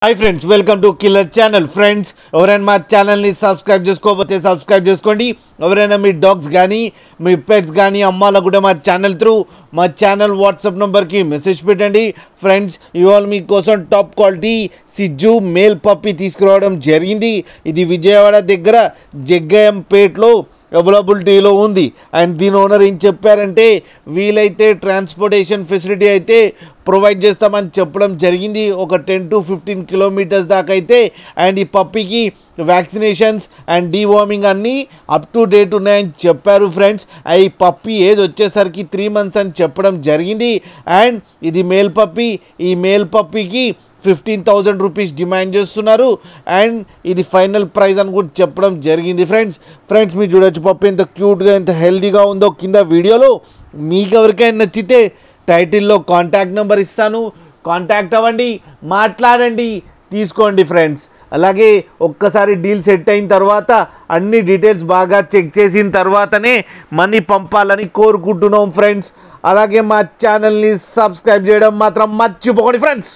Hi friends, welcome to killer channel. Friends, ఎవరైనా మా ఛానల్ని సబ్స్క్రైబ్ చేసుకోకపోతే సబ్స్క్రైబ్ చేసుకోండి. ఎవరైనా మీ డాగ్స్ కానీ మీ పెట్స్ కానీ అమ్మాలకు కూడా మా ఛానల్ త్రూ మా ఛానల్ వాట్సాప్ నెంబర్కి మెసేజ్ పెట్టండి. ఫ్రెండ్స్, ఇవాళ మీకోసం టాప్ క్వాలిటీ సిజ్జు మేల్ పప్పి తీసుకురావడం జరిగింది. ఇది విజయవాడ దగ్గర జగ్గయ్యంపేటలో అవైలబిలిటీలో ఉంది. అండ్ దీని ఓనర్ ఏం చెప్పారంటే, వీలైతే ట్రాన్స్పోర్టేషన్ ఫెసిలిటీ అయితే ప్రొవైడ్ చేస్తామని చెప్పడం జరిగింది. ఒక 10 to 15 కిలోమీటర్స్ దాకా అయితే. అండ్ ఈ పప్పికి వ్యాక్సినేషన్స్ అండ్ డీవార్మింగ్ అన్నీ అప్ టు డేట్ ఉన్నాయని చెప్పారు. ఫ్రెండ్స్, ఈ పప్పి ఏజ్ వచ్చేసరికి 3 months అని చెప్పడం జరిగింది. అండ్ ఇది మేల్ పప్పి. ఈ మేల్ పప్పికి 15,000 రూపీస్ డిమాండ్ చేస్తున్నారు. అండ్ ఇది ఫైనల్ ప్రైస్ అని కూడా చెప్పడం జరిగింది. ఫ్రెండ్స్ మీరు చూడొచ్చు పప్పు ఎంత క్యూట్గా ఎంత హెల్తీగా ఉందో. కింద వీడియోలో మీకు ఎవరికైనా నచ్చితే టైటిల్లో కాంటాక్ట్ నెంబర్ ఇస్తాను, కాంటాక్ట్ అవ్వండి, మాట్లాడండి, తీసుకోండి. ఫ్రెండ్స్, అలాగే ఒక్కసారి డీల్ సెట్ అయిన తర్వాత అన్ని డీటెయిల్స్ బాగా చెక్ చేసిన తర్వాతనే మనీ పంపాలని కోరుకుంటున్నాం. ఫ్రెండ్స్, అలాగే మా ఛానల్ని సబ్స్క్రైబ్ చేయడం మాత్రం మర్చిపోకండి. ఫ్రెండ్స్.